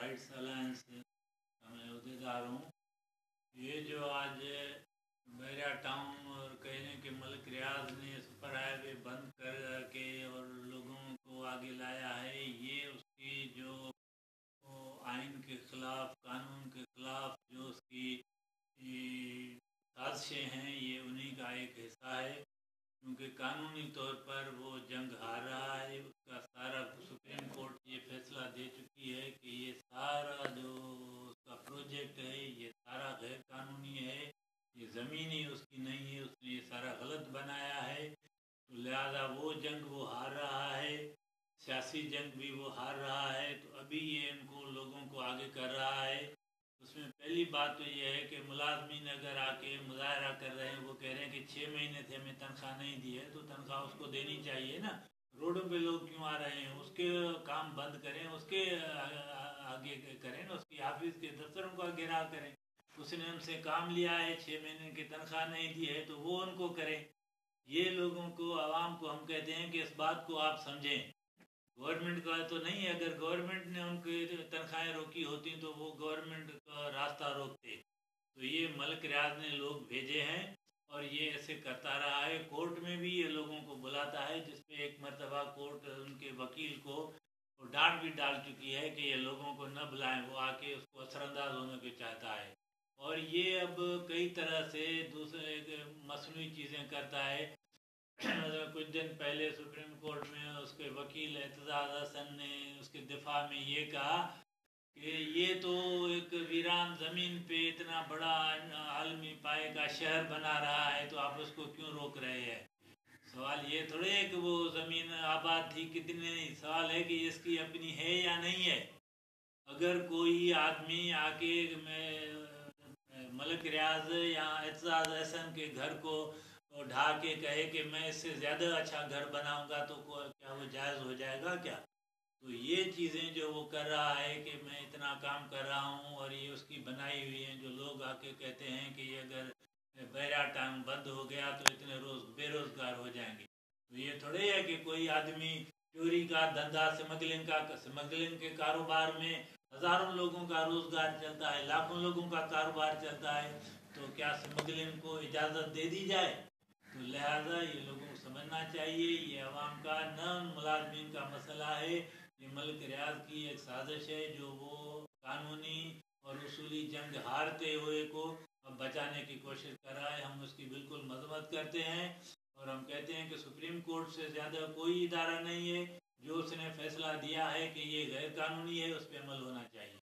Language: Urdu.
رائٹس الائنس کا میں عہدیدار ہوں۔ یہ جو آج بحیرہ ٹاؤن اور کہنے کہ ملک ریاض نے سپر ہائی وے بند کر کے اور لوگوں کو آگے لایا ہے، یہ اس کی جو آئین کے خلاف، قانون کے خلاف جو اس کی سازشیں ہیں، یہ انہی کا ایک حصہ ہے، کیونکہ قانونی طور پر وہ جنگ ہار رہا ہے۔ اس کا سارا سپریم کورٹ یہ فیصلہ دے چکی ہے کہ یہ سارا جو اس کا پروجیکٹ ہے یہ سارا غیر قانونی ہے، یہ زمین ہی اس کی نہیں ہے، اس نے یہ سارا غلط بنایا ہے، تو لہذا وہ جنگ وہ ہار رہا ہے، سیاسی جنگ بھی وہ ہار رہا ہے۔ تو ابھی یہ ان کو لوگوں کو آگے کر رہا ہے۔ اس میں پہلی بات تو یہ ہے کہ ملازمین اگر آ کے مظاہرہ کر رہے ہیں، وہ کہہ رہے ہیں کہ 6 مہینے سے ہمیں تنخواہ نہیں دی ہے، تو تنخواہ اس کو دینی چاہیے نا۔ روڈوں پہ لوگ کیوں آ رہے ہیں؟ اس کے کام بند کریں، اس کے آگے کریں نا، اس کی آفس کے دفتروں کا گھیراؤ کریں۔ اس نے ہم سے کام لیا ہے، 6 مہینے کی تنخواہ نہیں دی ہے، تو وہ ان کو کریں۔ یہ لوگوں کو، عوام کو ہم کہتے ہیں کہ اس بات کو آپ سمجھیں۔ گورنمنٹ کا تو نہیں ہے، اگر گورنمنٹ نے ان کی تنخواہیں روکی ہوتی تو وہ گورنمنٹ کا راستہ روکتے۔ تو یہ ملک ریاض نے لوگ بھیجے ہیں اور یہ ایسے کرتا رہا ہے۔ کورٹ میں بھی یہ لوگوں کو بلاتا ہے، جس پہ ایک مرتبہ کورٹ ان کے وکیل کو ڈانٹ بھی ڈال چکی ہے کہ یہ لوگوں کو نہ بلائیں، وہ آ کے اس کو اثر انداز ہونے کو چاہتا ہے۔ اور یہ اب کئی طرح سے دوسرے مصنوعی چیزیں کرتا ہے۔ کچھ دن پہلے سپریم کورٹ میں اس کے وکیل اعتزاز حسن نے اس کے دفاع میں یہ کہا کہ یہ تو ایک ویران زمین پہ اتنا بڑا عالمی پائے کا شہر بنا رہا ہے، تو آپ اس کو کیوں روک رہے ہیں؟ سوال یہ تھوڑے ہے کہ وہ زمین آباد تھی کتنے، سوال ہے کہ اس کی اپنی ہے یا نہیں ہے۔ اگر کوئی آدمی آ کے ملک ریاض یا اعتزاز حسن کے گھر کو ڈھا کے کہے کہ میں اس سے زیادہ اچھا گھر بناؤں گا، تو کیا وہ جائز ہو جائے گا کیا؟ تو یہ چیزیں جو وہ کر رہا ہے کہ میں اتنا کام کر رہا ہوں اور یہ اس کی بنائی ہوئی ہیں، جو لوگ آ کے کہتے ہیں کہ یہ اگر بحیرہ ٹاؤن بند ہو گیا تو اتنے بے روزگار ہو جائیں گے۔ تو یہ تھوڑے ہے کہ کوئی آدمی چوری کا دھندا، سمگلنگ کے کاروبار میں ہزاروں لوگوں کا روزگار چلتا ہے، لاکھوں لوگوں کا کاروبار چلتا ہے، تو کیا سمگلنگ کو اجازت دے دی جائے؟ تو لہٰذا یہ لوگوں کو سمجھنا چاہیے، یہ عوام کا نہ ملازمین کا مسئلہ ہے، یہ ملک ریاض کی ایک سازش ہے جو وہ قانونی اور اصولی جنگ ہارتے ہوئے کو بچانے کی کوشش کر رہا ہے۔ ہم اس کی بالکل مذمت کرتے ہیں اور ہم کہتے ہیں کہ سپریم کورٹ سے زیادہ کوئی ادارہ نہیں ہے، جو اس نے فیصلہ دیا ہے کہ یہ غیر قانونی ہے، اس پہ عمل ہونا چاہیے۔